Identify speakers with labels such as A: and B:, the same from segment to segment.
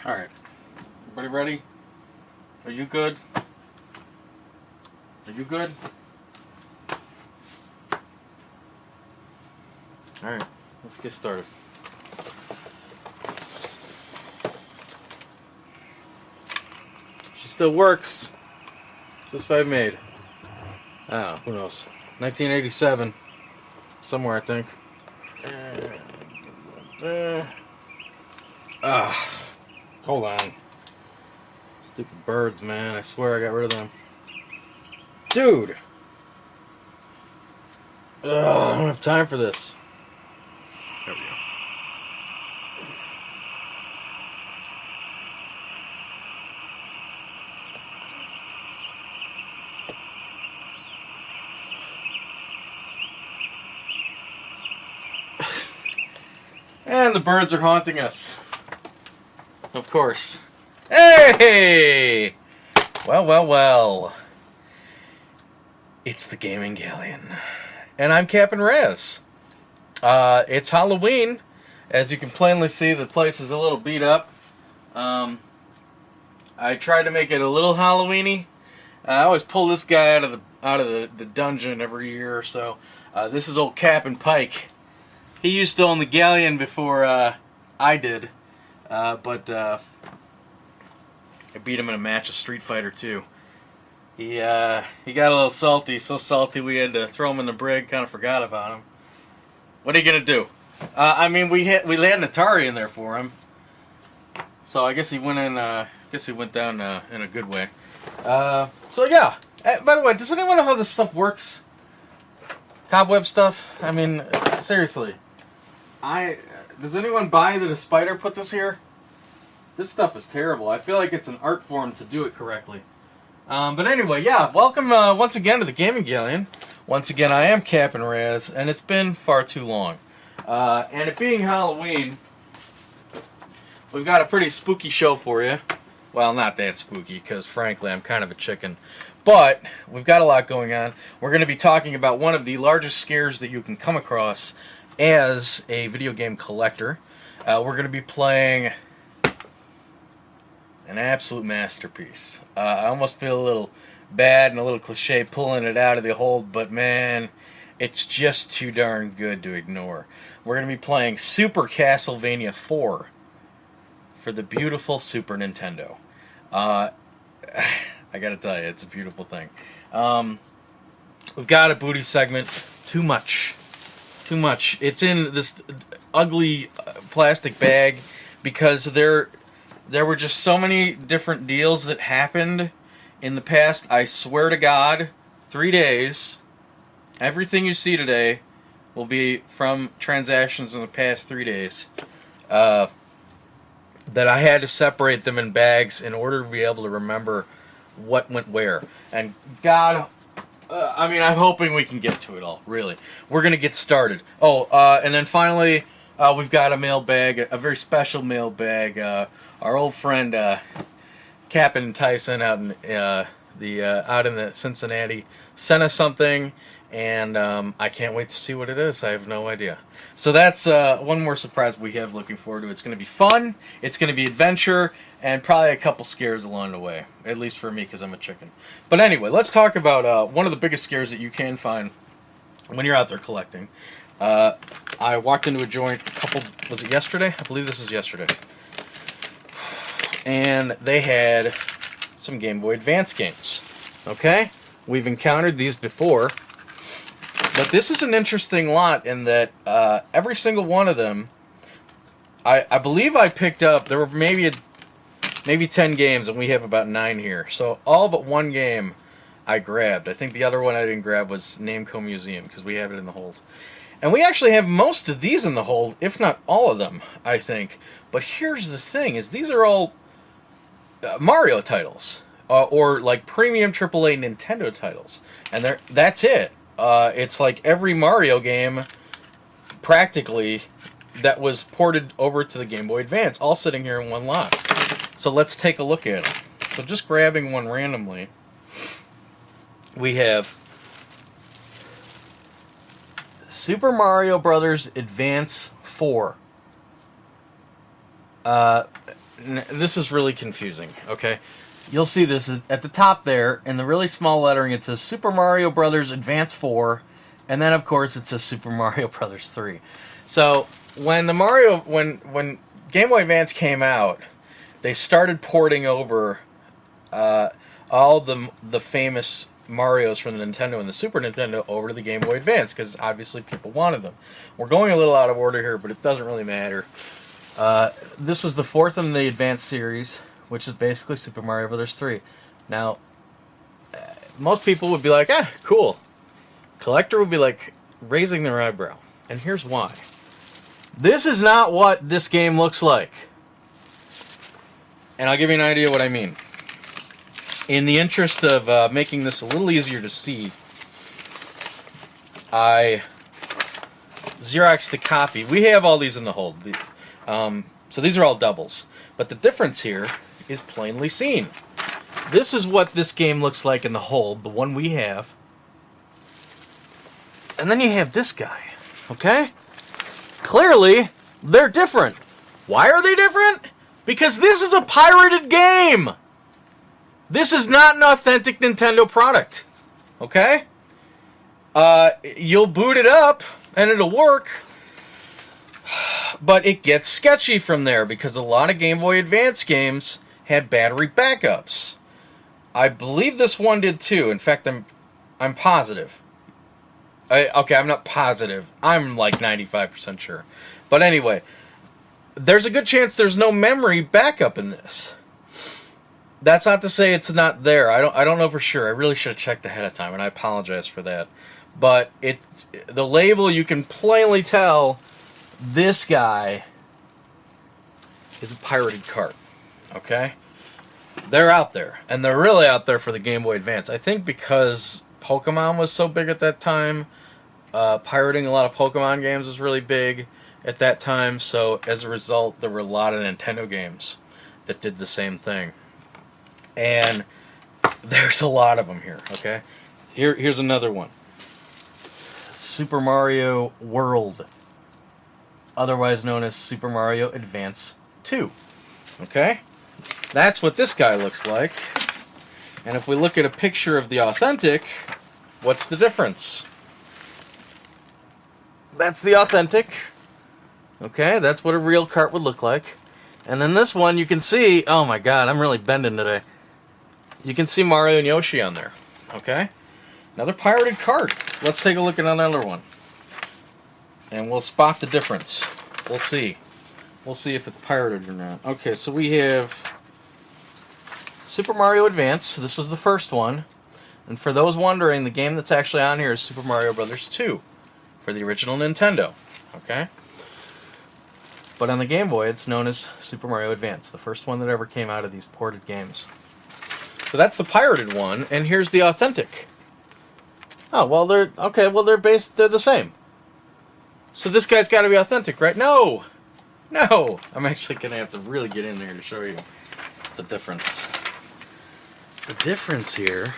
A: Alright. Everybody ready? Are you good? Are you good? Alright, let's get started. She still works. Just what I made. Oh, who knows? 1987. Somewhere, I think. Hold on. Stupid birds, man. I swear I got rid of them. Dude! I don't have time for this. There we go. And the birds are haunting us. Of course. Hey! Well, well, well. It's the Gaming Galleon. And I'm Captain Raz. It's Halloween. As you can plainly see, the place is a little beat up. I tried to make it a little Halloween-y. I always pull this guy out of the dungeon every year or so. This is old Captain Pike. He used to own the Galleon before I did, but I beat him in a match of Street Fighter 2. He got a little salty, so salty we had to throw him in the brig. Kind of forgot about him. What are you gonna do? I mean, we had an Atari in there for him, so I guess he went in. Guess he went down in a good way. So yeah. By the way, does anyone know how this stuff works? Cobweb stuff. I mean, seriously. Does anyone buy that a spider put this here? This stuff is terrible. I feel like it's an art form to do it correctly. But anyway, yeah, welcome once again to the Gaming Galleon. Once again, I am Captain Raz, and it's been far too long. And it being Halloween, we've got a pretty spooky show for you. Well, not that spooky, because frankly, I'm kind of a chicken. But we've got a lot going on. We're going to be talking about one of the largest scares that you can come across as a video game collector. We're going to be playing an absolute masterpiece. I almost feel a little bad and a little cliche pulling it out of the hold, but man, it's just too darn good to ignore. We're going to be playing Super Castlevania 4 for the beautiful Super Nintendo. I gotta tell you, it's a beautiful thing. We've got a booty segment. Too much. Too much. It's in this ugly plastic bag because there were just so many different deals that happened in the past. I swear to God, 3 days, everything you see today will be from transactions in the past 3 days. That I had to separate them in bags in order to be able to remember what went where. And God, I mean, I'm hoping we can get to it all, really. We're going to get started. Oh, and then finally, we've got a mailbag, a very special mailbag. Our old friend, Captain Tyson out in the Cincinnati sent us something, and I can't wait to see what it is. I have no idea. So that's one more surprise we have looking forward to. It's going to be fun, it's going to be adventure, and probably a couple scares along the way. At least for me, because I'm a chicken. But anyway, let's talk about one of the biggest scares that you can find when you're out there collecting. I walked into a joint was it yesterday? I believe this is yesterday. And they had some Game Boy Advance games. Okay? We've encountered these before. But this is an interesting lot in that every single one of them, I believe I picked up, there were maybe 10 games, and we have about 9 here. So all but one game I grabbed. I think the other one I didn't grab was Namco Museum, because we have it in the hold. And we actually have most of these in the hold, if not all of them, I think. But here's the thing, is these are all Mario titles, or like premium AAA Nintendo titles. And that's it. It's like every Mario game, practically, that was ported over to the Game Boy Advance, all sitting here in one lot. So let's take a look at them. So just grabbing one randomly, we have Super Mario Brothers Advance 4. this is really confusing, okay? You'll see this at the top there, in the really small lettering, it says Super Mario Brothers Advance 4, and then, of course, it says Super Mario Brothers 3. So, when Game Boy Advance came out, they started porting over all the famous Marios from the Nintendo and the Super Nintendo over to the Game Boy Advance, because obviously people wanted them. We're going a little out of order here, but it doesn't really matter. This was the fourth in the Advance series, which is basically Super Mario Bros. 3. Now, most people would be like, cool. Collector would be like raising their eyebrow. And here's why. This is not what this game looks like. And I'll give you an idea what I mean. In the interest of making this a little easier to see, I Xeroxed a copy. We have all these in the hold. So these are all doubles. But the difference here is plainly seen. This is what this game looks like in the hold, the one we have. And then you have this guy, okay? Clearly, they're different. Why are they different? Because this is a pirated game! This is not an authentic Nintendo product, okay? You'll boot it up, and it'll work, but it gets sketchy from there, because a lot of Game Boy Advance games had battery backups. I believe this one did too. In fact, I'm positive. Okay, I'm not positive. I'm like 95% sure. But anyway, there's a good chance there's no memory backup in this. That's not to say it's not there. I don't know for sure. I really should have checked ahead of time, and I apologize for that. But the label, you can plainly tell this guy is a pirated cart. Okay? They're out there, and they're really out there for the Game Boy Advance. I think because Pokemon was so big at that time, pirating a lot of Pokemon games was really big at that time, so as a result, there were a lot of Nintendo games that did the same thing. And there's a lot of them here, okay? Here's another one. Super Mario World, otherwise known as Super Mario Advance 2. Okay? That's what this guy looks like. And if we look at a picture of the authentic, what's the difference? That's the authentic. Okay, that's what a real cart would look like. And then this one, you can see, oh my god, I'm really bending today. You can see Mario and Yoshi on there. Okay? Another pirated cart. Let's take a look at another one. And we'll spot the difference. We'll see. We'll see if it's pirated or not. Okay, so we have Super Mario Advance. This was the first one. And for those wondering, the game that's actually on here is Super Mario Bros. 2 for the original Nintendo. Okay? But on the Game Boy, it's known as Super Mario Advance, the first one that ever came out of these ported games. So that's the pirated one, and here's the authentic. Oh, well, they're the same. So this guy's got to be authentic, right? No! No! I'm actually going to have to really get in there to show you the difference. The difference here...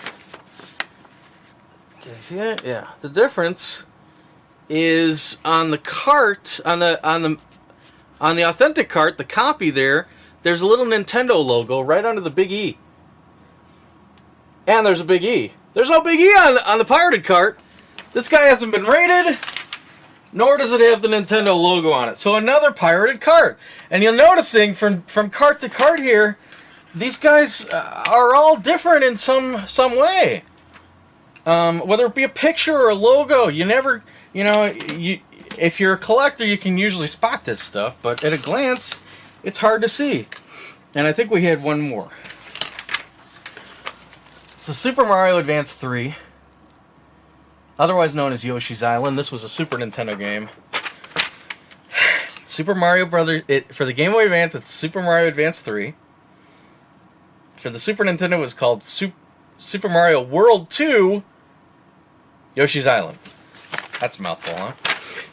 A: Can you see that? Yeah. The difference is on the cart, on the authentic cart, the copy there's a little Nintendo logo right under the big E. And there's a big E. There's no big E on the pirated cart. This guy hasn't been rated, nor does it have the Nintendo logo on it. So another pirated cart. And you're noticing from cart to cart here, these guys are all different in some way. Whether it be a picture or a logo, if you're a collector, you can usually spot this stuff, but at a glance, it's hard to see. And I think we had one more. So Super Mario Advance 3, otherwise known as Yoshi's Island. This was a Super Nintendo game. Super Mario Brothers, for the Game Boy Advance, it's Super Mario Advance 3. For the Super Nintendo, it was called Super Mario World 2, Yoshi's Island. That's a mouthful, huh?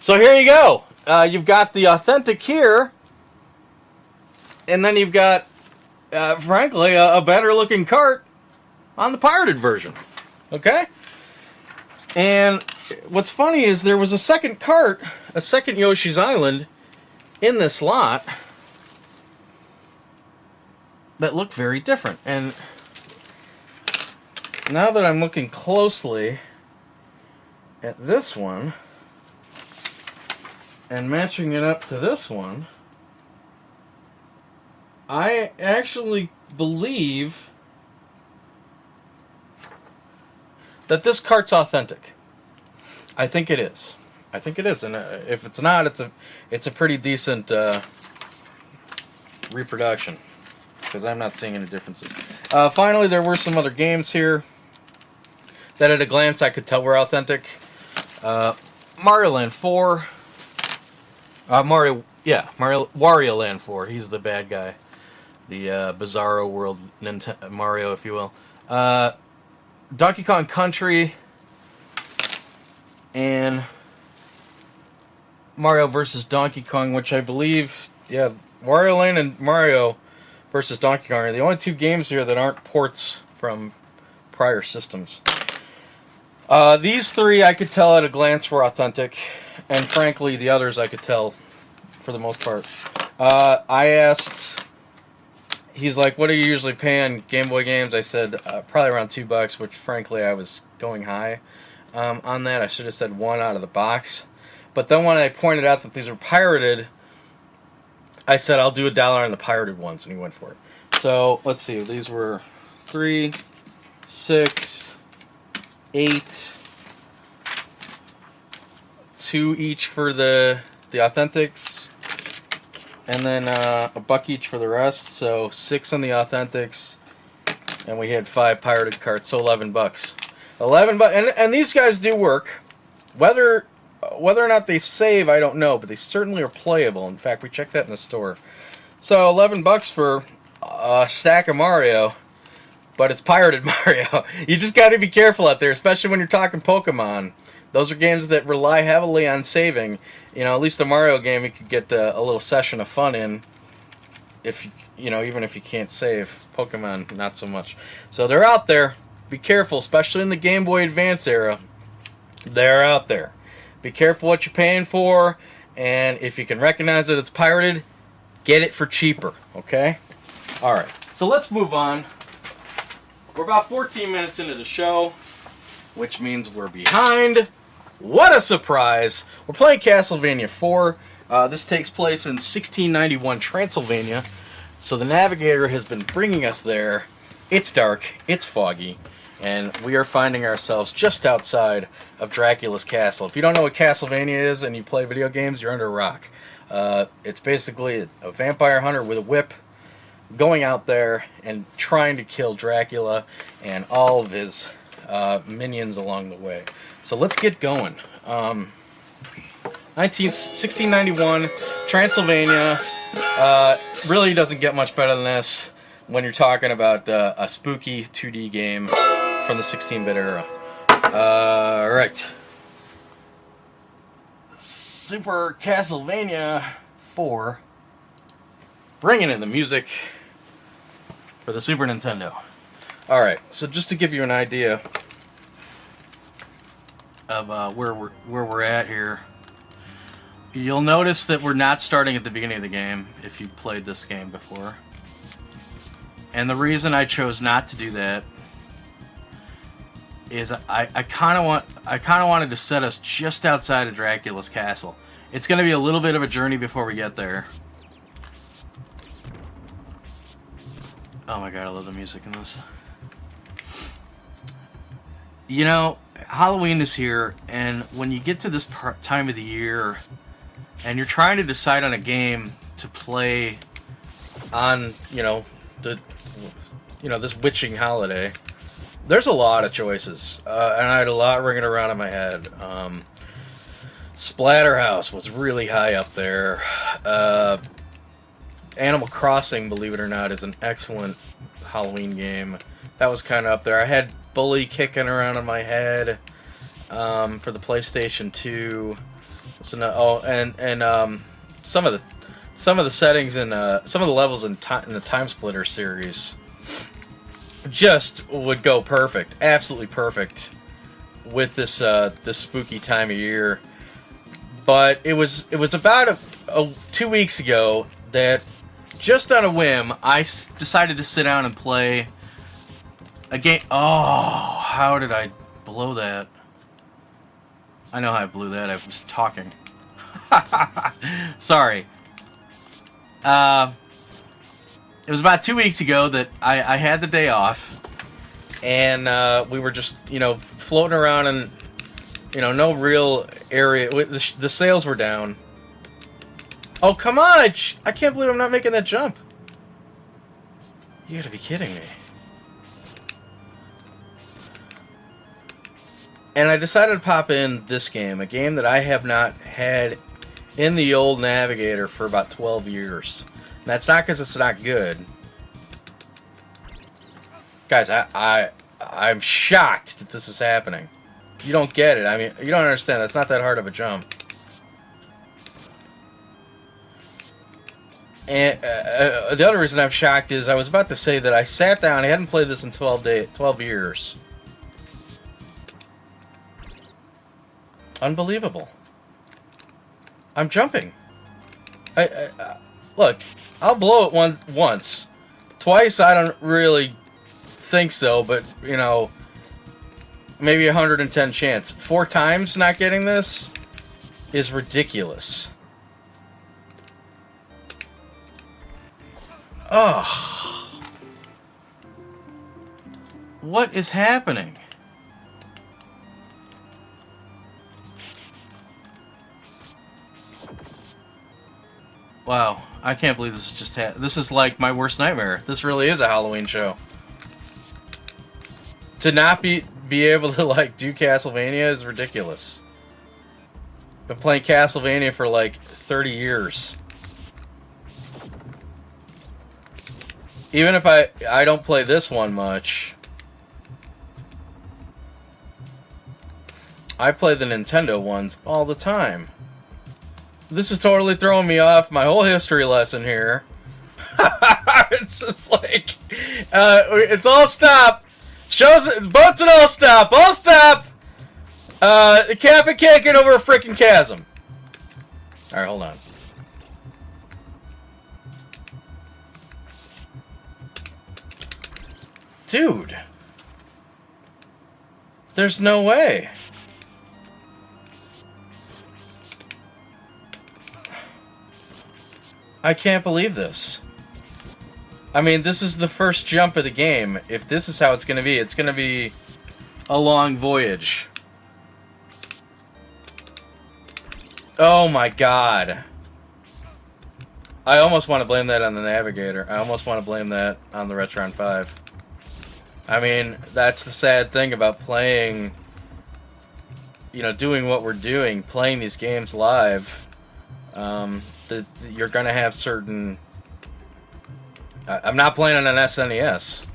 A: So here you go. You've got the authentic here, and then you've got, frankly, a better looking cart on the pirated version. Okay? And what's funny is there was a second cart, a second Yoshi's Island, in this lot. that look very different. And now that I'm looking closely at this one and matching it up to this one, I actually believe that this cart's authentic. I think it is. I think it is, and if it's not, it's a pretty decent reproduction, because I'm not seeing any differences. Finally, there were some other games here that at a glance I could tell were authentic. Mario Land 4. Wario Land 4. He's the bad guy. The Bizarro World Mario, if you will. Donkey Kong Country and Mario vs. Donkey Kong, which I believe, Wario Land and Mario vs. Donkey Kong are the only two games here that aren't ports from prior systems. These three I could tell at a glance were authentic, and frankly the others I could tell for the most part. I asked, he's like, what are you usually paying Game Boy games? I said probably around $2, which frankly I was going high on that. I should have said one out of the box. But then when I pointed out that these were pirated, I said I'll do $1 on the pirated ones, and he went for it. So let's see, these were 3, 6, 8, 2 each for the authentics, and then $1 each for the rest. So 6 on the authentics, and we had 5 pirated carts, so $11. $11, and these guys do work. Whether or not they save, I don't know, but they certainly are playable. In fact, we checked that in the store. So $11 for a stack of Mario, but it's pirated Mario. You just got to be careful out there, especially when you're talking Pokemon. Those are games that rely heavily on saving. You know, at least a Mario game, you could get a little session of fun in, if even if you can't save. Pokemon, not so much. So they're out there. Be careful, especially in the Game Boy Advance era. They're out there. Be careful what you're paying for, and if you can recognize that it's pirated, get it for cheaper, okay? Alright, so let's move on. We're about 14 minutes into the show, which means we're behind. What a surprise! We're playing Castlevania 4. This takes place in 1691 Transylvania, so the navigator has been bringing us there. It's dark, it's foggy, and we are finding ourselves just outside of Dracula's castle. If you don't know what Castlevania is and you play video games, you're under a rock. It's basically a vampire hunter with a whip going out there and trying to kill Dracula and all of his minions along the way. So let's get going. 1691, Transylvania. Really doesn't get much better than this when you're talking about a spooky 2D game from the 16-bit era. Right. Super Castlevania 4. Bringing in the music for the Super Nintendo. Alright, so just to give you an idea of where we're at here, you'll notice that we're not starting at the beginning of the game if you've played this game before. And the reason I chose not to do that is I kind of wanted to set us just outside of Dracula's castle. It's going to be a little bit of a journey before we get there. Oh my god, I love the music in this. You know, Halloween is here, and when you get to this time of the year and you're trying to decide on a game to play on, this witching holiday, there's a lot of choices, and I had a lot ringing around in my head. Splatterhouse was really high up there. Animal Crossing, believe it or not, is an excellent Halloween game. That was kind of up there. I had Bully kicking around in my head for the PlayStation 2. And some of the settings and some of the levels in the Time Splitter series just would go perfect, absolutely perfect, with this this spooky time of year. But it was about 2 weeks ago that just on a whim, I decided to sit down and play a game. Oh, how did I blow that? I know how I blew that. I was talking. Sorry. It was about 2 weeks ago that I had the day off, and we were just, floating around in, no real area. The sales were down. Oh, come on! I can't believe I'm not making that jump. You gotta be kidding me. And I decided to pop in this game, a game that I have not had in the old Navigator for about 12 years. And that's not because it's not good. Guys, I'm shocked that this is happening. You don't get it. I mean, you don't understand. That's not that hard of a jump. And the other reason I'm shocked is I was about to say that I sat down. I hadn't played this in 12 years. Unbelievable. I'm jumping. Look, I'll blow it once. Twice, I don't really think so, but, maybe 110 chance. 4 times not getting this is ridiculous. Oh. What is happening? Wow, I can't believe this just this is like my worst nightmare. This really is a Halloween show. To not be able to like do Castlevania is ridiculous. Been playing Castlevania for like 30 years. Even if I don't play this one much, I play the Nintendo ones all the time. This is totally throwing me off my whole history lesson here. It's just like, it's all stop. Boats and all stop. All stop. The Captain can't get over a freaking chasm. Alright, hold on. Dude. There's no way. I can't believe this. I mean, this is the first jump of the game. If this is how it's going to be a long voyage. Oh my god. I almost want to blame that on the Navigator. I almost want to blame that on the Retron 5. I mean, that's the sad thing about playing, doing what we're doing, playing these games live. You're going to have certain... I'm not playing on an SNES.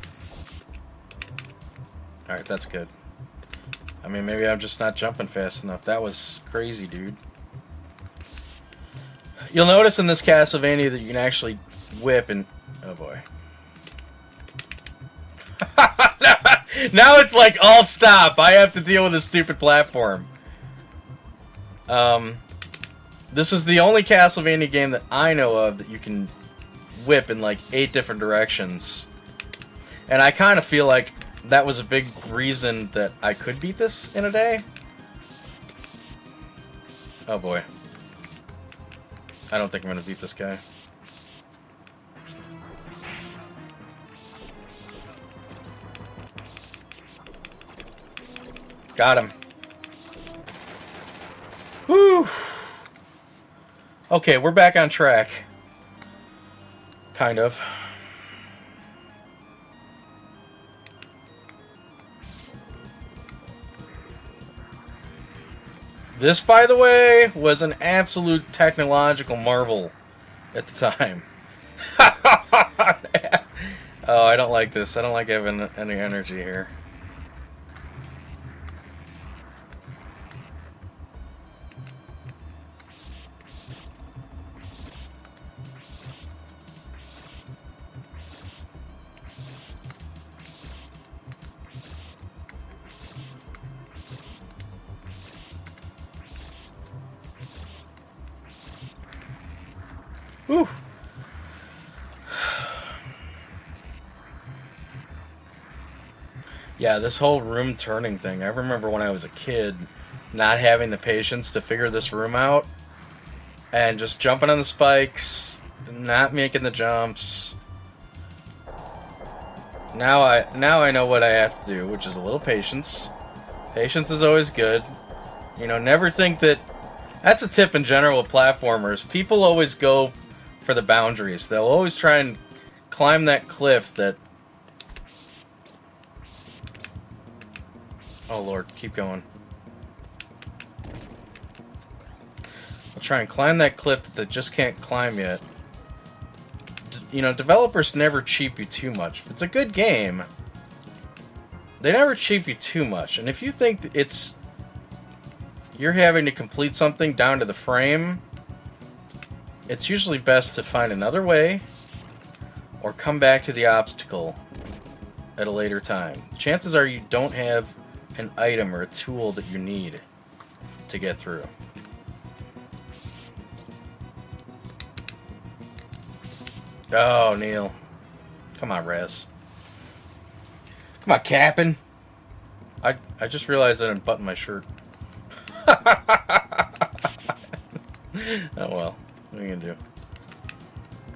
A: Alright, that's good. I mean, maybe I'm just not jumping fast enough. That was crazy, dude. You'll notice in this Castlevania that you can actually whip and... Oh, boy. Now it's like, all stop. I have to deal with this stupid platform. This is the only Castlevania game that I know of that you can whip in like 8 different directions. And I kind of feel like that was a big reason that I could beat this in a day. Oh boy. I don't think I'm going to beat this guy. Got him. Whew. Okay, we're back on track. Kind of. This, by the way, was an absolute technological marvel at the time. Oh, I don't like this. I don't like having any energy here. Whew. Yeah, this whole room turning thing. I remember when I was a kid not having the patience to figure this room out and just jumping on the spikes, not making the jumps. Now I know what I have to do, which is a little patience. Patience is always good. You know, never think that... That's a tip in general with platformers. People always go for the boundaries. They'll always try and climb that cliff that... Oh lord, keep going. They'll try and climb that cliff that they just can't climb yet. You know, developers never cheap you too much. If it's a good game, they never cheap you too much. And if you think it's... you're having to complete something down to the frame, it's usually best to find another way or come back to the obstacle at a later time. Chances are you don't have an item or a tool that you need to get through. Oh, Neil. Come on, Rez. Come on, Cap'n. I just realized I didn't button my shirt. Oh well. What are you gonna do?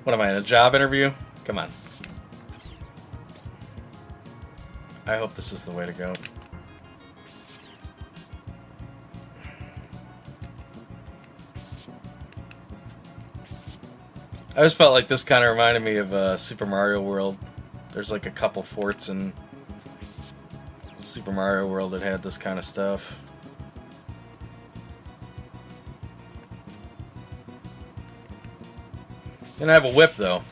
A: What am I, in a job interview? Come on. I hope this is the way to go. I always felt like this kind of reminded me of Super Mario World. There's like a couple forts in Super Mario World that had this kind of stuff. Didn't have a whip though.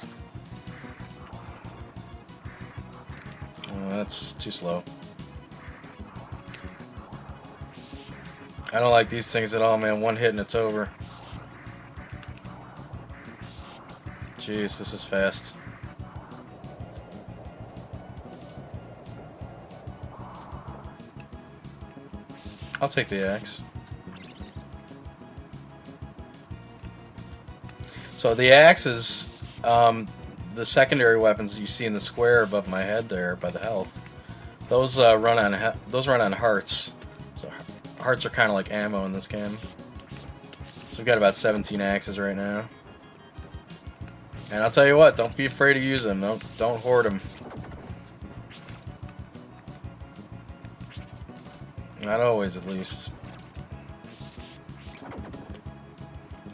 A: Oh, that's too slow. I don't like these things at all, man. One hit and it's over. Jeez, this is fast. I'll take the axe. So the axe is the secondary weapons you see in the square above my head there by the health. Those run on hearts. So hearts are kind of like ammo in this game. So we've got about 17 axes right now. And I'll tell you what, don't be afraid to use them. Don't hoard them. Not always, at least.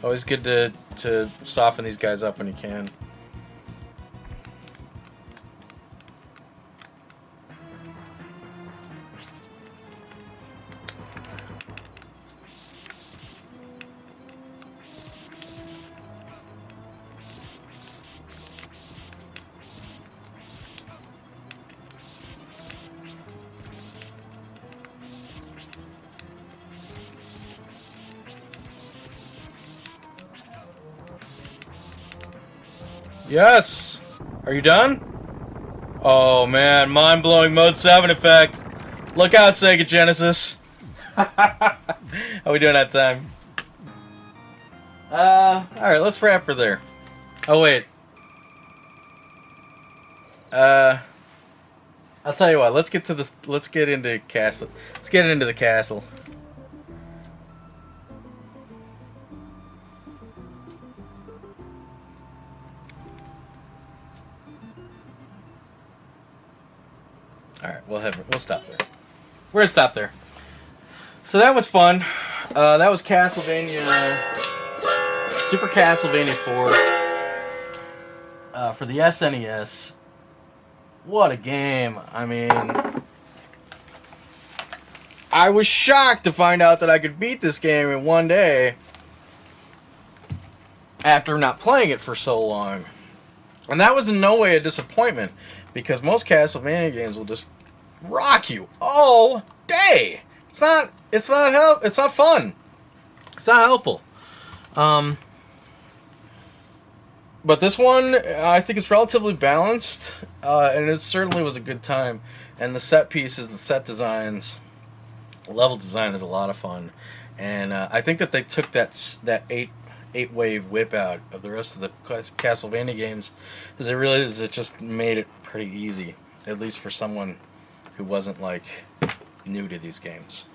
A: Always good to soften these guys up when you can. Yes! Are you done? Oh man, mind-blowing Mode 7 effect. Look out, Sega Genesis. How we doing that time? Alright, let's wrap her there. Oh wait. I'll tell you what, let's get into the castle. Let's get into the castle. Alright, we'll stop there. We're gonna stop there. So that was fun. That was Castlevania, Super Castlevania 4 for the SNES. What a game! I mean, I was shocked to find out that I could beat this game in one day after not playing it for so long. And that was in no way a disappointment, because most Castlevania games will just rock you all day. It's not fun. It's not helpful. But this one, I think it's relatively balanced, and it certainly was a good time. And the set pieces, the set designs, level design is a lot of fun. And I think that they took that eight-way whip out of the rest of the Castlevania games, because it just made it pretty easy, at least for someone who wasn't like new to these games.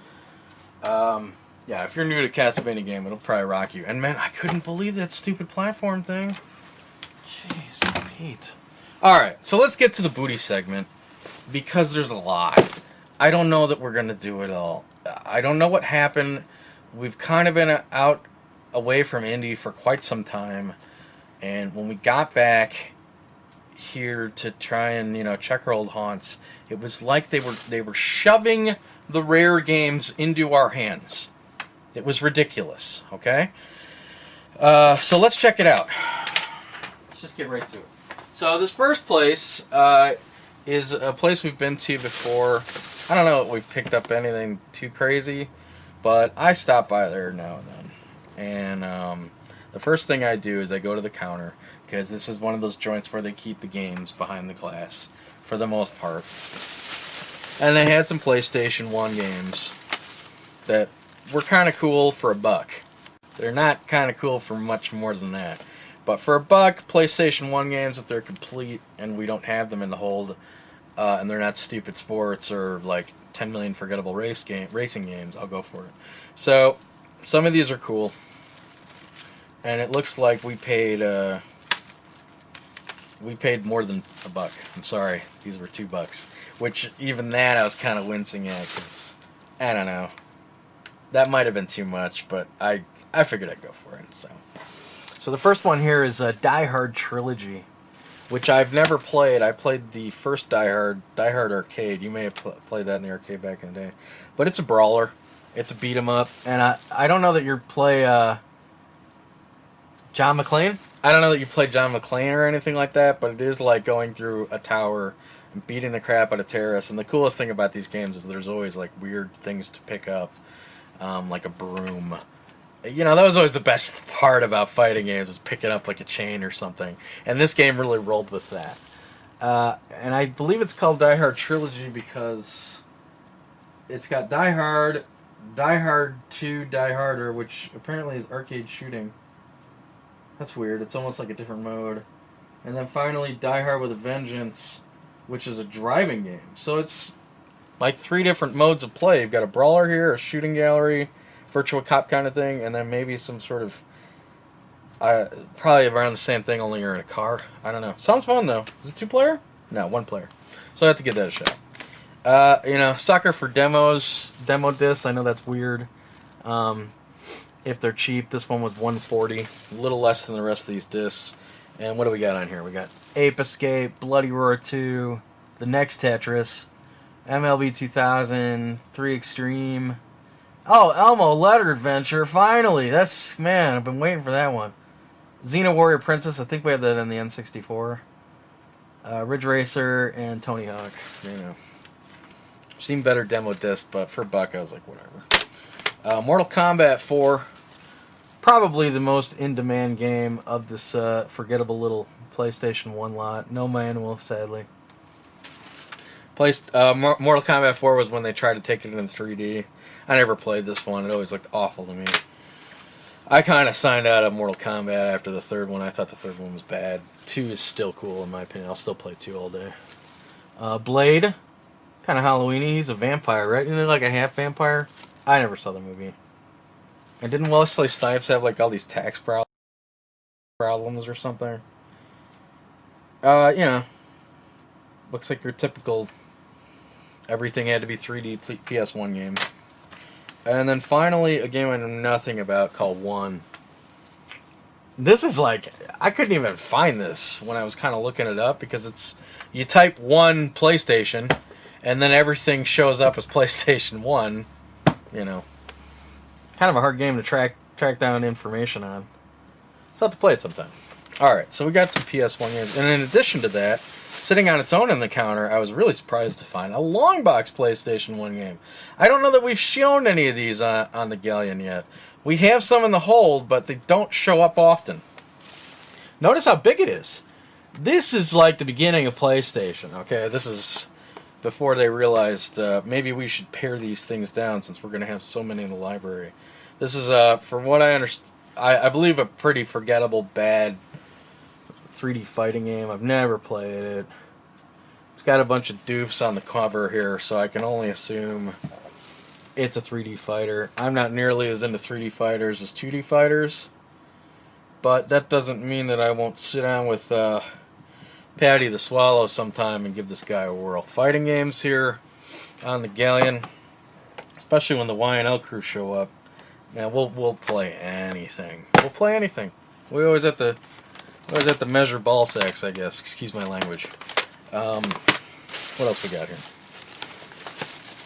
A: Yeah, if you're new to a Castlevania game, it'll probably rock you. And man, I couldn't believe that stupid platform thing. Jeez, Pete. Alright, so let's get to the booty segment, because there's a lot. I don't know that we're going to do it all. I don't know what happened. We've kind of been out away from Indy for quite some time, and when we got back here to try and, you know, check our old haunts, it was like they were shoving the rare games into our hands. It was ridiculous, okay? So let's check it out. Let's just get right to it. So this first place is a place we've been to before. I don't know if we've picked up anything too crazy, but I stop by there now and then. And the first thing I do is I go to the counter, because this is one of those joints where they keep the games behind the glass, for the most part. And they had some PlayStation 1 games that were kind of cool for $1. They're not kind of cool for much more than that. But for $1, PlayStation 1 games, if they're complete and we don't have them in the hold, and they're not stupid sports or like 10 million forgettable racing games, I'll go for it. So some of these are cool. And it looks like we paid more than $1. I'm sorry, these were $2. Which, even that I was kind of wincing at, because, I don't know. That might have been too much, but I figured I'd go for it. So the first one here is a Die Hard Trilogy, which I've never played. I played the first Die Hard Arcade. You may have played that in the arcade back in the day. But it's a brawler. It's a beat 'em up. And I don't know that you play John McClane. I don't know that you play John McClane or anything like that, but it is like going through a tower and beating the crap out of terrorists. And the coolest thing about these games is there's always like weird things to pick up, like a broom. You know, that was always the best part about fighting games, is picking up like a chain or something. And this game really rolled with that. And I believe it's called Die Hard Trilogy because it's got Die Hard, Die Hard 2, Die Harder, which apparently is arcade shooting. That's weird. It's almost like a different mode. And then finally Die Hard with a Vengeance, which is a driving game. So it's like 3 different modes of play. You've got a brawler here, a shooting gallery, virtual cop kind of thing, and then maybe some sort of probably around the same thing, only you're in a car. I don't know. Sounds fun though. Is it 2-player? No, 1-player. So I have to give that a shot. You know, sucker for demos, demo discs. I know that's weird. If they're cheap, this one was $140, a little less than the rest of these discs. And what do we got on here? We got Ape Escape, Bloody Roar 2, The Next Tetris, MLB 2000, 3 Extreme. Oh, Elmo Letter Adventure, finally! That's, man, I've been waiting for that one. Xena Warrior Princess, I think we have that in the N64. Ridge Racer, and Tony Hawk. You know, seen better demo disc, but for $1, I was like, whatever. Mortal Kombat 4, probably the most in-demand game of this forgettable little PlayStation 1 lot. No manual, sadly. Mortal Kombat 4 was when they tried to take it in 3D. I never played this one. It always looked awful to me. I kind of signed out of Mortal Kombat after the third one. I thought the third one was bad. 2 is still cool in my opinion. I'll still play 2 all day. Blade, kind of Halloween-y. He's a vampire, right? Isn't he like a half vampire? I never saw the movie. And didn't Wesley Snipes have like all these tax problems or something? You know, looks like your typical everything had to be 3D PS1 game. And then finally, a game I know nothing about called One. This is like, I couldn't even find this when I was kind of looking it up, because it's, you type One PlayStation, and then everything shows up as PlayStation 1, you know. Kind of a hard game to track down information on. So I'll have to play it sometime. Alright, so we got some PS1 games. And in addition to that, sitting on its own on the counter, I was really surprised to find a long box PlayStation 1 game. I don't know that we've shown any of these on the Galleon yet. We have some in the hold, but they don't show up often. Notice how big it is. This is like the beginning of PlayStation, okay? This is before they realized maybe we should pare these things down since we're going to have so many in the library. This is, from what I understand, I believe a pretty forgettable, bad 3D fighting game. I've never played it. It's got a bunch of doofs on the cover here, so I can only assume it's a 3D fighter. I'm not nearly as into 3D fighters as 2D fighters, but that doesn't mean that I won't sit down with Patty the Swallow sometime and give this guy a whirl. Fighting games here on the Galleon, especially when the YNL crew show up. Man, we'll play anything. We'll play anything. We always have to measure ball sacks, I guess. Excuse my language. What else we got here?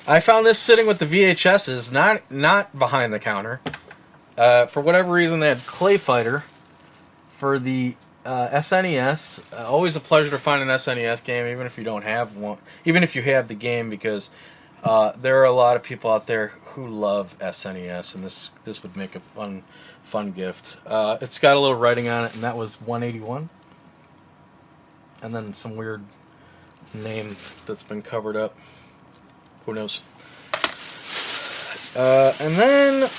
A: I found this sitting with the VHSs, not behind the counter. For whatever reason, they had Clay Fighter for the SNES. Always a pleasure to find an SNES game, even if you don't have one. Even if you have the game, because there are a lot of people out there who love SNES, and this would make a fun gift. It's got a little writing on it, and that was 181. And then some weird name that's been covered up. Who knows? And then,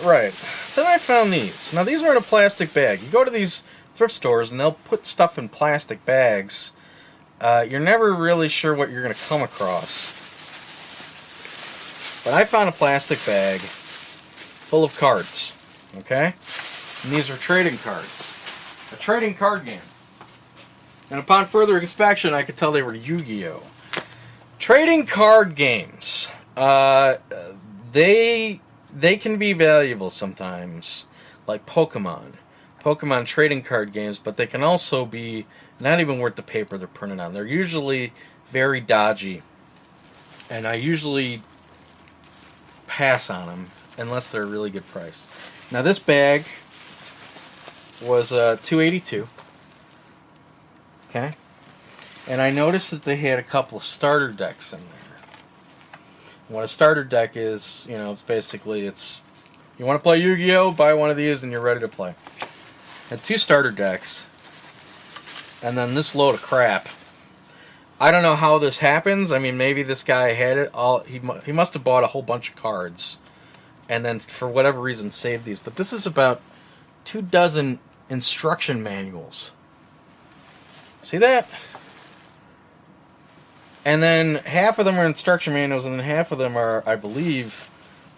A: right. Then I found these. Now, these are in a plastic bag. You go to these thrift stores, and they'll put stuff in plastic bags. You're never really sure what you're going to come across. But I found a plastic bag full of cards. Okay? And these are trading cards. A trading card game. And upon further inspection, I could tell they were Yu-Gi-Oh! Trading card games. They can be valuable sometimes, like Pokemon. Pokemon trading card games, but they can also be not even worth the paper they're printed on. They're usually very dodgy, and I usually pass on them unless they're a really good price. Now this bag was $282. Okay, and I noticed that they had a couple of starter decks in there. What a starter deck is, you know, it's basically you want to play Yu-Gi-Oh, buy one of these and you're ready to play. Had 2 starter decks, and then this load of crap. I don't know how this happens. I mean, maybe this guy had it all. He must have bought a whole bunch of cards, and then for whatever reason saved these. But this is about 24 instruction manuals. See that? And then half of them are instruction manuals, and then half of them are, I believe,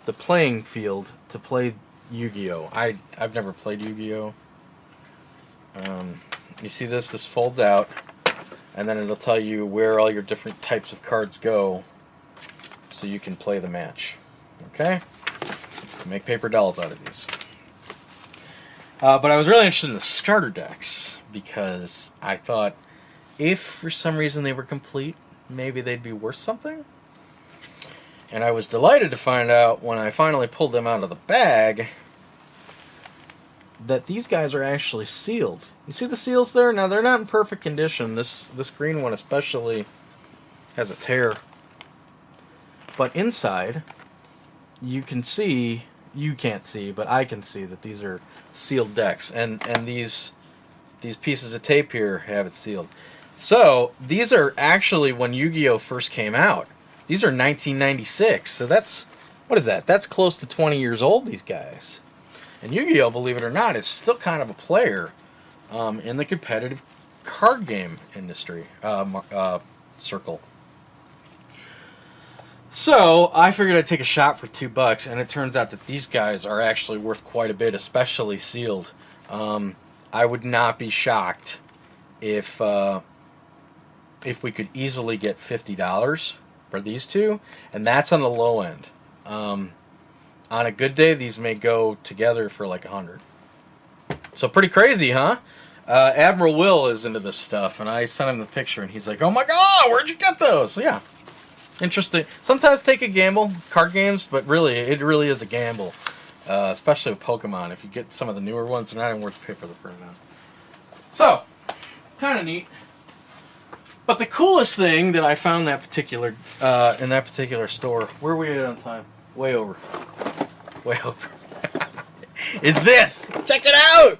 A: the playing field to play Yu-Gi-Oh. I've never played Yu-Gi-Oh. You see this? This folds out, and then it'll tell you where all your different types of cards go, so you can play the match. Okay? Make paper dolls out of these. But I was really interested in the starter decks, because I thought if for some reason they were complete, maybe they'd be worth something. And I was delighted to find out when I finally pulled them out of the bag that these guys are actually sealed. You see the seals there? Now they're not in perfect condition. This green one especially has a tear. But inside, you can see, you can't see, but I can see that these are sealed decks. And these pieces of tape here have it sealed. So, these are actually when Yu-Gi-Oh! First came out. These are 1996, so that's, what is that? That's close to 20 years old, these guys. And Yu-Gi-Oh!, believe it or not, is still kind of a player in the competitive card game industry, circle. So, I figured I'd take a shot for $2, and it turns out that these guys are actually worth quite a bit, especially sealed. I would not be shocked if we could easily get $50 for these two, and that's on the low end. On a good day, these may go together for like $100. So pretty crazy, huh? Admiral Will is into this stuff, and I sent him the picture, and he's like, "Oh my God, where'd you get those?" So yeah, interesting. Sometimes take a gamble, card games, but really, it really is a gamble, especially with Pokemon. If you get some of the newer ones, they're not even worth the paper they're printed on. So, kind of neat. But the coolest thing that I found in that particular store, where are we at on time? Way over. Way over. Is this. Check it out!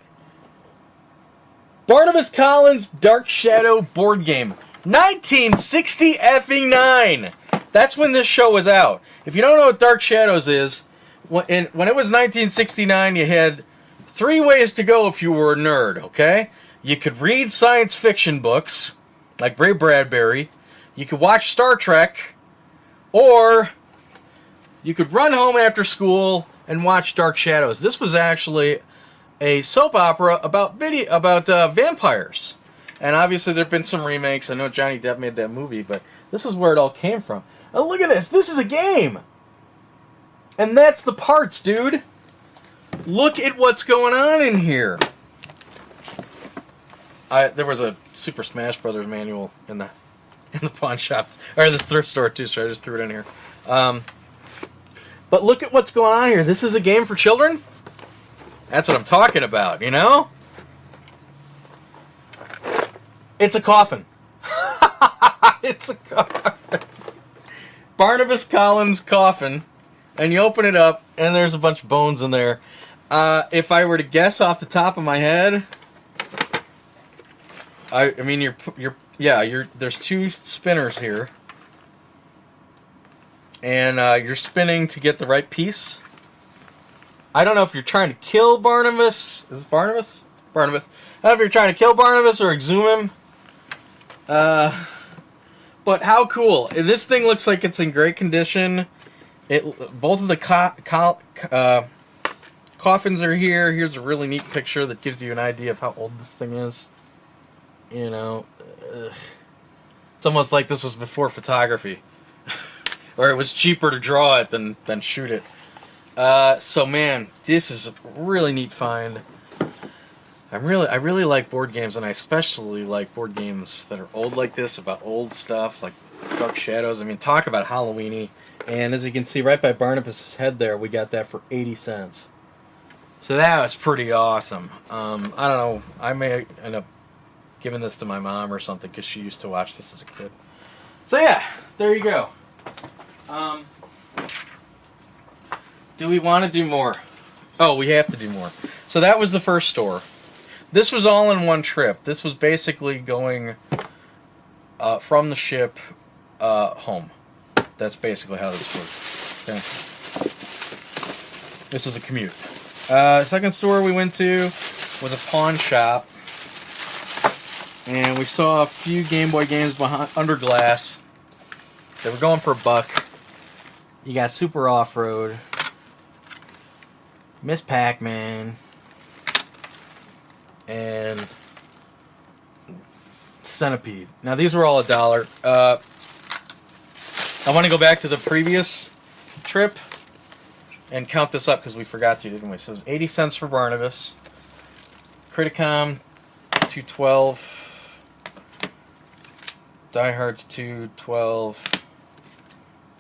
A: Barnabas Collins Dark Shadow board game. 1960 effing 9. That's when this show was out. If you don't know what Dark Shadows is, when it was 1969, you had 3 ways to go if you were a nerd, okay? You could read science fiction books, like Ray Bradbury. You could watch Star Trek, or you could run home after school and watch Dark Shadows. This was actually a soap opera about vampires. And obviously there have been some remakes. I know Johnny Depp made that movie, but this is where it all came from. Oh, look at this. This is a game. And that's the parts, dude. Look at what's going on in here. There was a Super Smash Brothers manual in the pawn shop, or this thrift store too, so I just threw it in here. But look at what's going on here. This is a game for children? That's what I'm talking about, you know? It's a coffin. It's a coffin. Barnabas Collins coffin. And you open it up, and there's a bunch of bones in there. If I were to guess off the top of my head, I mean, there's two spinners here. And you're spinning to get the right piece. I don't know if you're trying to kill Barnabas. Is this Barnabas? Barnabas. I don't know if you're trying to kill Barnabas or exhume him. But how cool. This thing looks like it's in great condition. Both of the coffins are here. Here's a really neat picture that gives you an idea of how old this thing is. You know, it's almost like this was before photography. Or it was cheaper to draw it than shoot it. So man, this is a really neat find. I really like board games, and I especially like board games that are old like this, about old stuff, like Dark Shadows. I mean, talk about Halloween-y. And as you can see right by Barnabas' head there, we got that for 80 cents. So that was pretty awesome. I don't know, I may end up giving this to my mom or something, because she used to watch this as a kid. So yeah, there you go. Do we want to do more? Oh, we have to do more. So that was the first store. This was all in one trip. This was basically going from the ship home. That's basically how this works. Okay. This is a commute. Second store we went to was a pawn shop. And we saw a few Game Boy games under glass. They were going for $1. You got Super Off-Road, Miss Pac-Man, and Centipede. Now these were all $1. I want to go back to the previous trip and count this up because we forgot to, didn't we? So it was 80 cents for Barnabas. Criticom, $2.12. Die Hard's $2.12.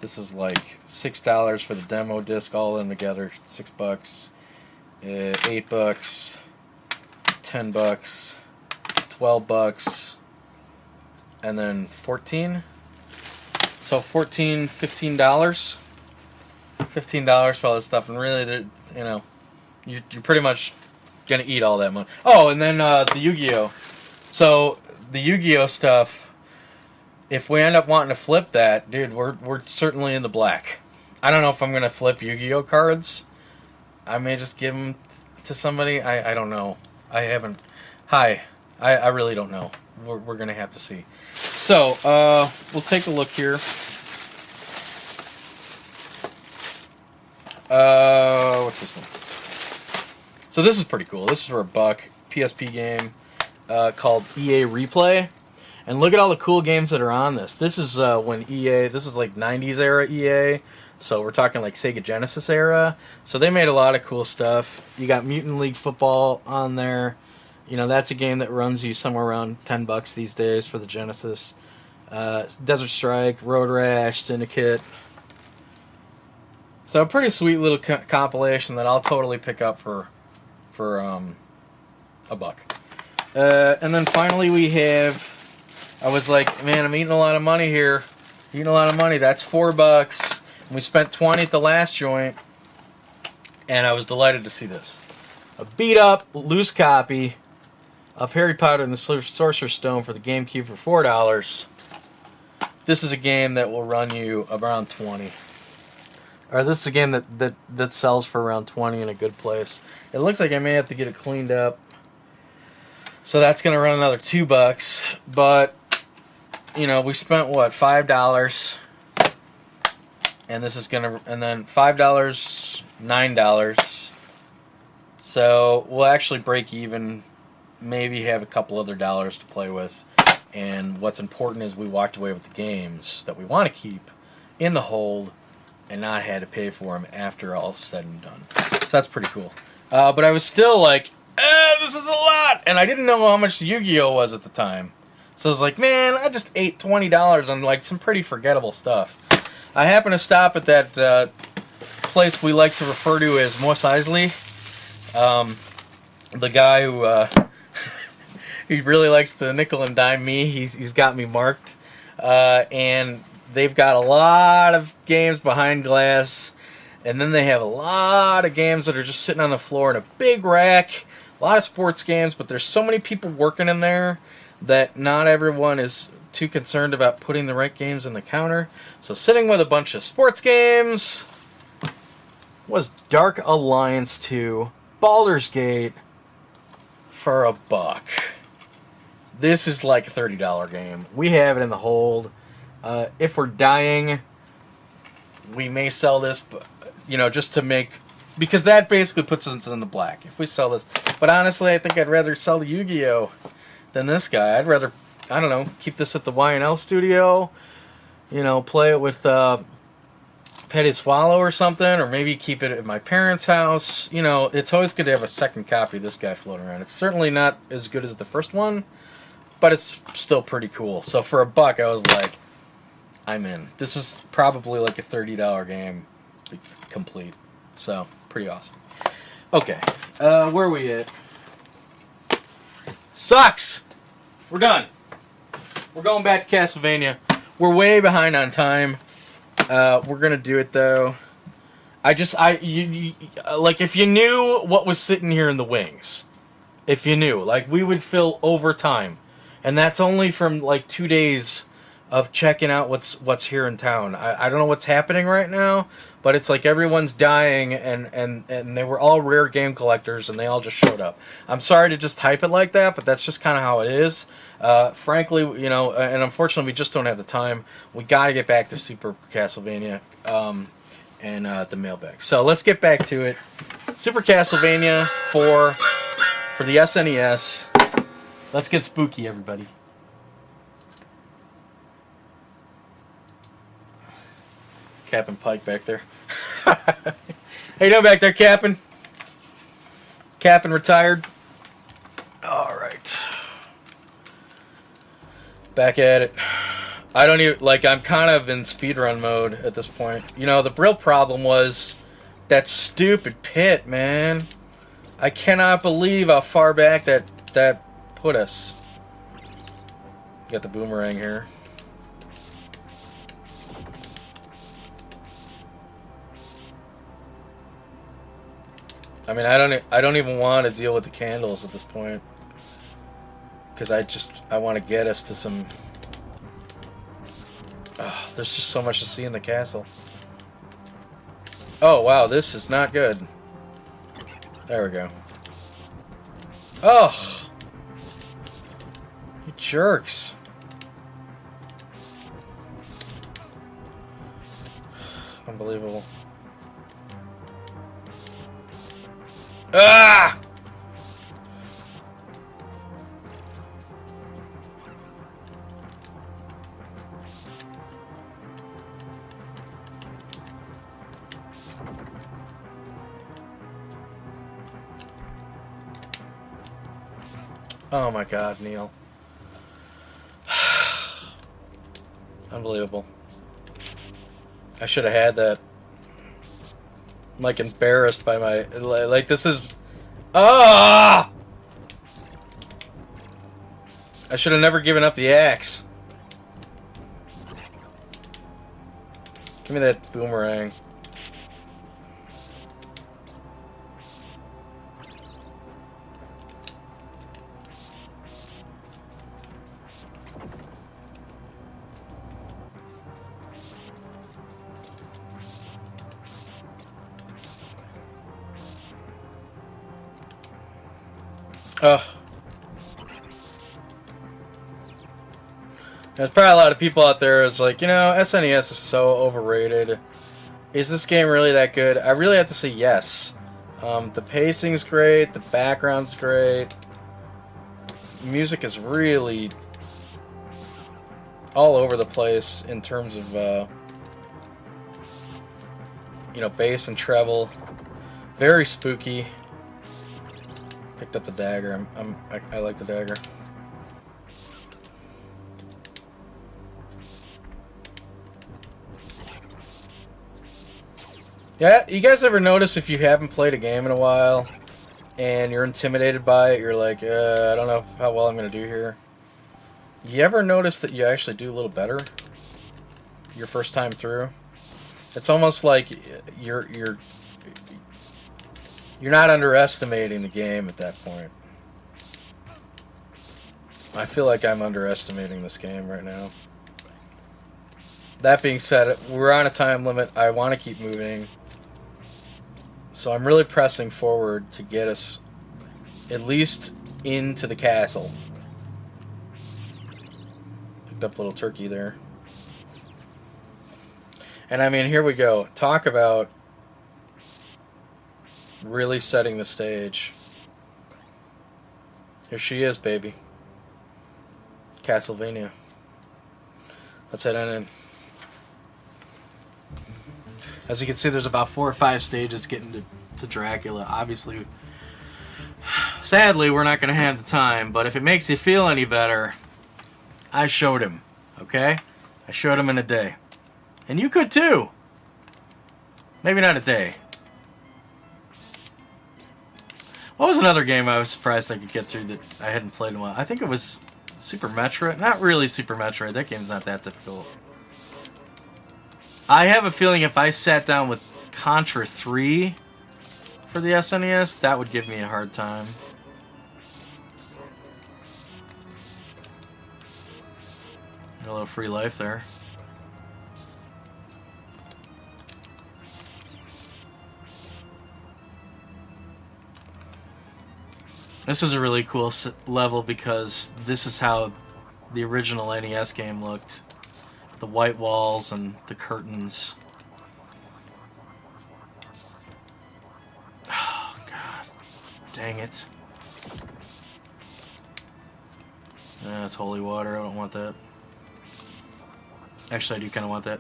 A: This is like $6 for the demo disc, all in together. $6, $8, $10, $12, and then 14. So $15. $15 for all this stuff, and really, you know, you're pretty much gonna eat all that money. Oh, and then the Yu-Gi-Oh. So the Yu-Gi-Oh stuff. If we end up wanting to flip that, dude, we're certainly in the black. I don't know if I'm going to flip Yu-Gi-Oh cards. I may just give them to somebody. I don't know. I haven't. I really don't know. We're going to have to see. So, we'll take a look here. What's this one? So this is pretty cool. This is for $1. PSP game called EA Replay. And look at all the cool games that are on this. This is when EA, this is like 90s era EA. So we're talking like Sega Genesis era. So they made a lot of cool stuff. You got Mutant League Football on there. You know, that's a game that runs you somewhere around $10 these days for the Genesis. Desert Strike, Road Rash, Syndicate. So a pretty sweet little compilation that I'll totally pick up for $1. And then finally we have, I was like, man, I'm eating a lot of money here. Eating a lot of money. That's $4. And we spent 20 at the last joint. And I was delighted to see this. A beat up, loose copy of Harry Potter and the Sorcerer's Stone for the GameCube for $4. This is a game that will run you around 20. Or this is a game that sells for around 20 in a good place. It looks like I may have to get it cleaned up. So that's going to run another $2. But you know, we spent what, $5, and this is gonna, and then $5, $9. So we'll actually break even, maybe have a couple other dollars to play with. And what's important is we walked away with the games that we want to keep in the hold and not had to pay for them after all said and done. So that's pretty cool. But I was still like, this is a lot! And I didn't know how much Yu-Gi-Oh! Was at the time. So I was like, man, I just ate $20 on like some pretty forgettable stuff. I happened to stop at that place we like to refer to as Mos Eisley. The guy who he really likes to nickel and dime me. He's got me marked. And they've got a lot of games behind glass. And then they have a lot of games that are just sitting on the floor in a big rack. A lot of sports games, but there's so many people working in there that not everyone is too concerned about putting the right games in the counter. So sitting with a bunch of sports games was Dark Alliance 2 Baldur's Gate for $1. This is like a $30 game. We have it in the hold. If we're dying, we may sell this, but, you know, just to make, because that basically puts us in the black if we sell this. But honestly, I think I'd rather sell the Yu-Gi-Oh! Than this guy. I'd rather, I don't know, keep this at the Y&L studio, you know, play it with Petty Swallow or something, or maybe keep it at my parents' house. You know, it's always good to have a second copy of this guy floating around. It's certainly not as good as the first one, but it's still pretty cool. So for $1, I was like, I'm in. This is probably like a $30 game complete. So, pretty awesome. Okay, where are we at? Sucks! We're done. We're going back to Transylvania. We're way behind on time. We're gonna do it though. Like if you knew what was sitting here in the wings, if you knew, like we would fill overtime, and that's only from like 2 days of checking out what's here in town. I don't know what's happening right now, but it's like everyone's dying, and they were all rare game collectors, and they all just showed up. I'm sorry to just type it like that, but that's just kind of how it is. Frankly, you know, and unfortunately, we just don't have the time. We got to get back to Super Castlevania and the mailbag. So let's get back to it. Super Castlevania for the SNES. Let's get spooky, everybody. Captain Pike back there. How you doing back there, Captain? Captain retired. All right. Back at it. I don't even, like, I'm kind of in speedrun mode at this point. You know, the real problem was that stupid pit, man. I cannot believe how far back that put us. Got the boomerang here. I mean, I don't even want to deal with the candles at this point, because I want to get us to some. Oh, there's just so much to see in the castle. Oh wow, this is not good. There we go. Oh, you jerks! Unbelievable. Ah! Oh my God, Neil. Unbelievable. I should have had that. I'm like embarrassed by my, like this is, ah! I should have never given up the axe. Give me that boomerang. There's probably a lot of people out there who's like, you know, SNES is so overrated. Is this game really that good? I really have to say yes. The pacing's great, the background's great. Music is really all over the place in terms of, you know, bass and treble. Very spooky. Picked up the dagger. I like the dagger. Yeah, you guys ever notice if you haven't played a game in a while and you're intimidated by it, you're like, I don't know how well I'm going to do here. You ever notice that you actually do a little better your first time through? It's almost like you're not underestimating the game at that point. I feel like I'm underestimating this game right now. That being said, we're on a time limit. I want to keep moving. So I'm really pressing forward to get us at least into the castle. Picked up a little turkey there. And I mean, here we go. Talk about really setting the stage. Here she is, baby. Transylvania. Let's head on in. As you can see, there's about 4 or 5 stages getting to Dracula. Obviously, sadly, we're not going to have the time, but if it makes you feel any better, I showed him, okay? I showed him in a day. And you could too. Maybe not a day. What was another game I was surprised I could get through that I hadn't played in a while? I think it was Super Metroid. Not really Super Metroid. That game's not that difficult. I have a feeling if I sat down with Contra 3 for the SNES, that would give me a hard time. A little free life there. This is a really cool level because this is how the original NES game looked. The white walls and the curtains. Oh, God. Dang it. That's holy water. I don't want that. Actually, I do kind of want that.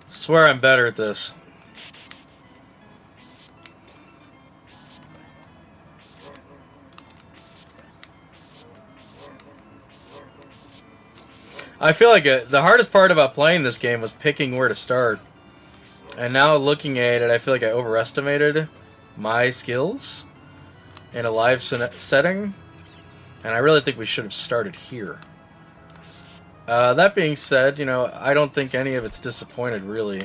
A: Swear I'm better at this. I feel like the hardest part about playing this game was picking where to start. And now looking at it, I feel like I overestimated my skills in a live setting. And I really think we should have started here. That being said, you know, I don't think any of it's disappointed, really.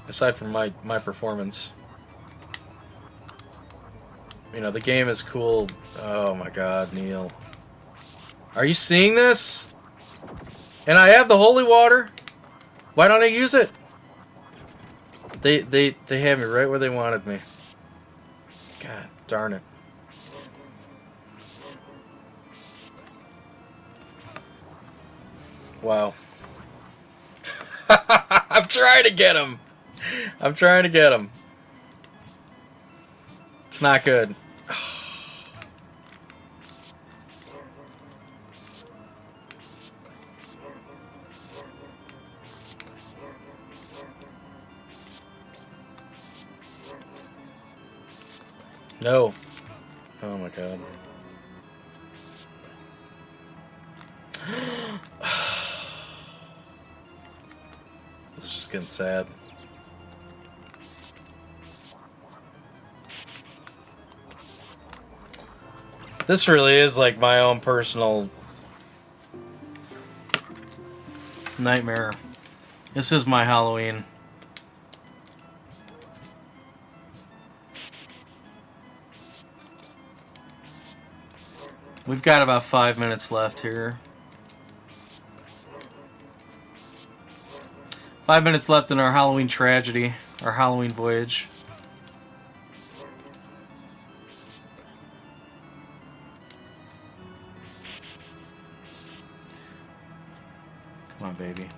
A: Aside from my performance. You know, the game is cool. Oh my God, Neil. Are you seeing this? And I have the holy water. Why don't I use it? They had me right where they wanted me. God darn it. Wow. I'm trying to get him. I'm trying to get him. It's not good. No. Oh my God. This is just getting sad. This really is like my own personal nightmare. This is my Halloween. We've got about 5 minutes left here. 5 minutes left in our Halloween tragedy, our Halloween voyage. on, baby.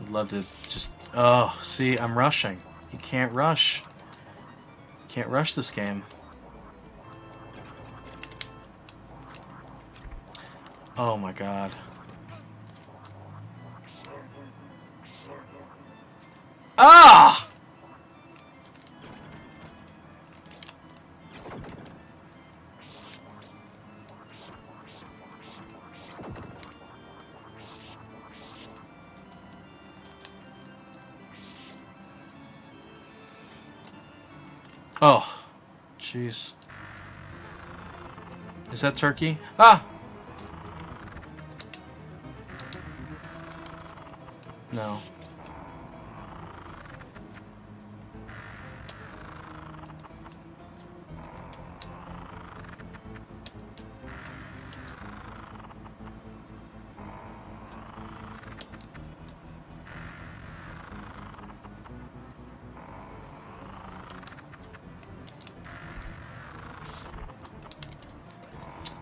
A: Would love to just... Oh, see, I'm rushing. You can't rush. You can't rush this game. Oh my god. Ah! Oh, jeez. Is that turkey? Ah! No.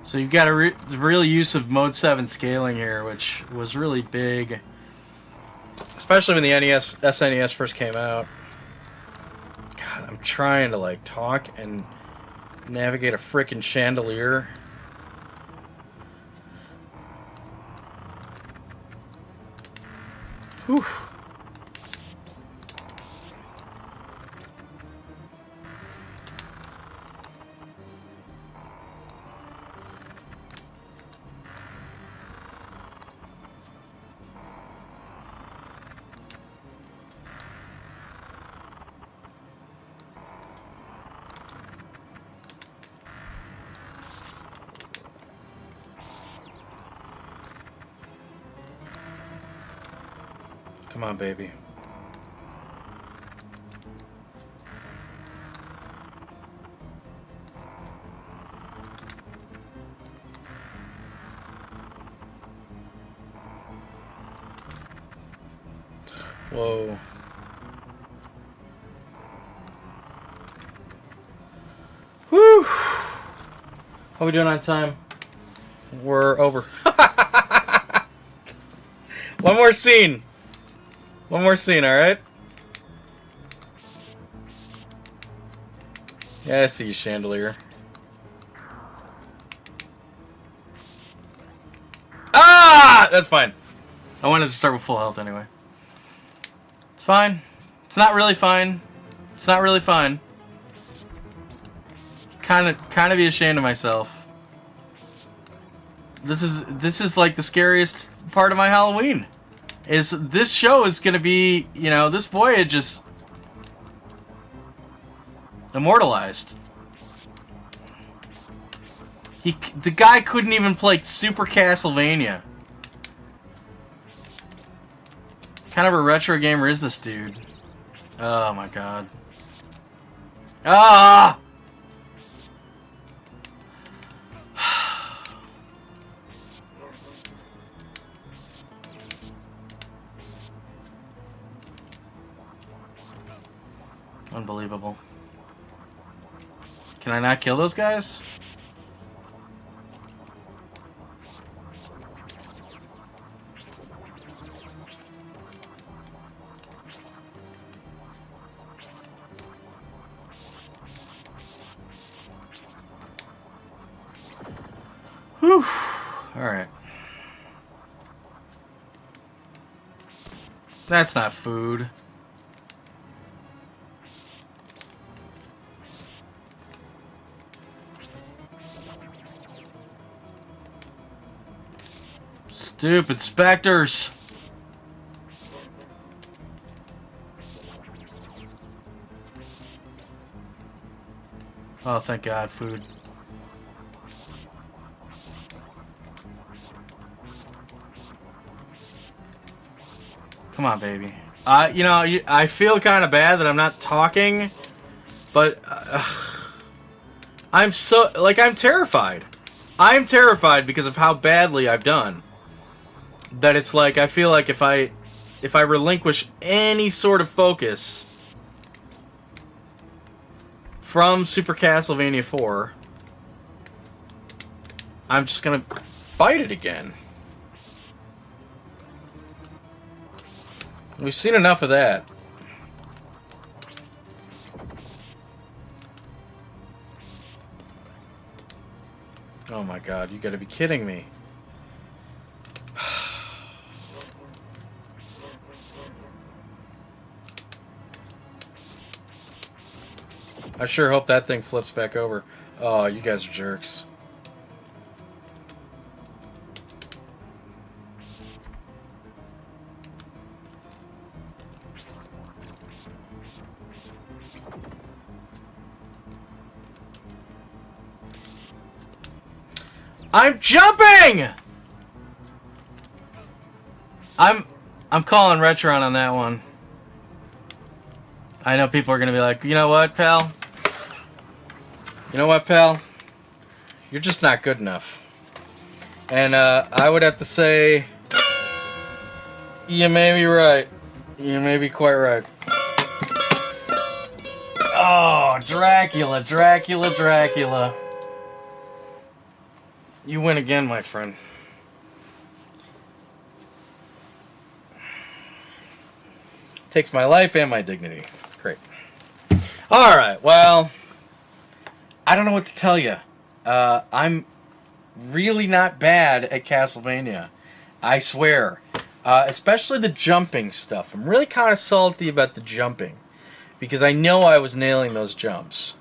A: So you've got a real use of Mode 7 scaling here, which was really big. Especially when the SNES first came out. God, I'm trying to like talk and navigate a frickin' chandelier. Whew. Come on, baby. Whoa. Whew. How we doing on time? We're over. One more scene. One more scene, alright? Yeah, I see you, chandelier. Ah! That's fine. I wanted to start with full health anyway. It's fine. It's not really fine. It's not really fine. Kind of be ashamed of myself. This is like the scariest part of my Halloween. Is this show is gonna be, you know, this voyage is immortalized. The guy couldn't even play Super Castlevania. What kind of a retro gamer is this dude? Oh my god. Ah! Unbelievable. Can I not kill those guys? Whew. Alright. That's not food. Stupid specters. Oh, thank God, food. Come on, baby. You know, I feel kind of bad that I'm not talking, but I'm terrified. I'm terrified because of how badly I've done. That it's like, I feel like if I relinquish any sort of focus from Super Castlevania 4, I'm just gonna fight it again. We've seen enough of that. Oh my god, you gotta be kidding me. I sure hope that thing flips back over. Oh, you guys are jerks. I'm jumping! I'm calling Retron on that one. I know people are gonna be like, you know what, pal? You know what, pal? You're just not good enough. And I would have to say, you may be right. You may be quite right. Oh, Dracula, Dracula, Dracula. You win again, my friend. Takes my life and my dignity. Great. Alright, well, I don't know what to tell you. I'm really not bad at Castlevania. I swear. Especially the jumping stuff. I'm really kind of salty about the jumping. Because I know I was nailing those jumps.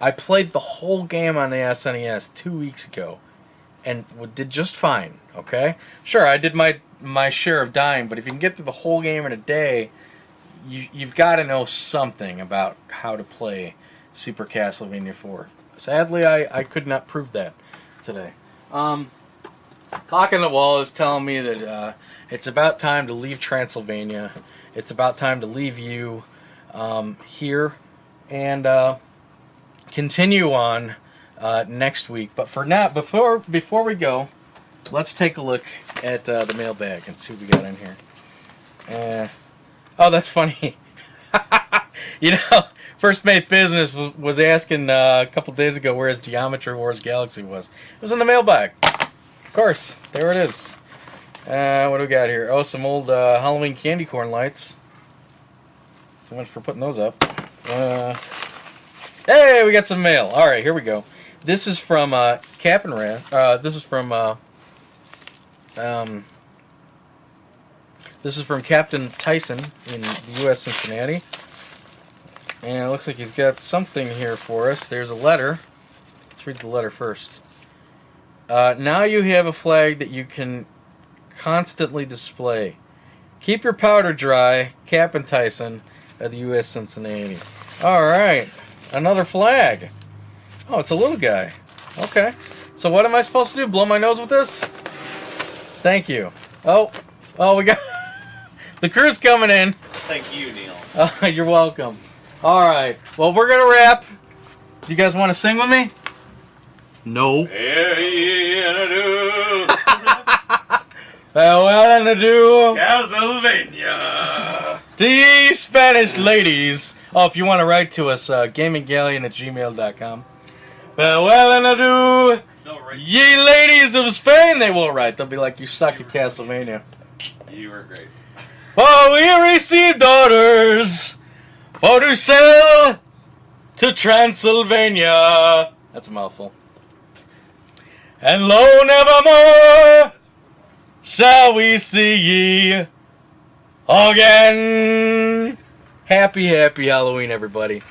A: I played the whole game on the SNES 2 weeks ago. And did just fine, okay? Sure, I did my share of dying, but if you can get through the whole game in a day, you've got to know something about how to play Super Castlevania 4. Sadly, I could not prove that today. Clock on the Wall is telling me that it's about time to leave Transylvania. It's about time to leave you here and continue on next week. But for now, before we go, let's take a look at the mailbag and see what we got in here. Oh, that's funny. You know, First Mate Business was asking a couple days ago where his Geometry Wars Galaxy was. It was in the mailbag. Of course, there it is. What do we got here? Oh, some old Halloween candy corn lights. So much for putting those up. Hey, we got some mail. All right, here we go. This is from Cap and Ran. This is from Captain Tyson in the U.S. Cincinnati. And it looks like he's got something here for us. There's a letter. Let's read the letter first. Now you have a flag that you can constantly display. Keep your powder dry, Captain Tyson of the U.S. Cincinnati. All right, another flag. Oh, it's a little guy. Okay. So what am I supposed to do? Blow my nose with this? Thank you. Oh, we got the crew's coming in.
B: Thank you, Neil.
A: You're welcome. All right. Well, we're gonna wrap. Do you guys want to sing with me? No. Well, and do
B: Castlevania.
A: the Spanish ladies. Oh, if you want to write to us, gaminggalleon@gmail.com. Well, and do ye ladies of Spain. They won't write. They'll be like, you suck at Castlevania.
B: You were great.
A: Oh, we received orders for to sail to Transylvania. That's a mouthful. And lo, nevermore shall we see ye again. Happy Halloween, everybody.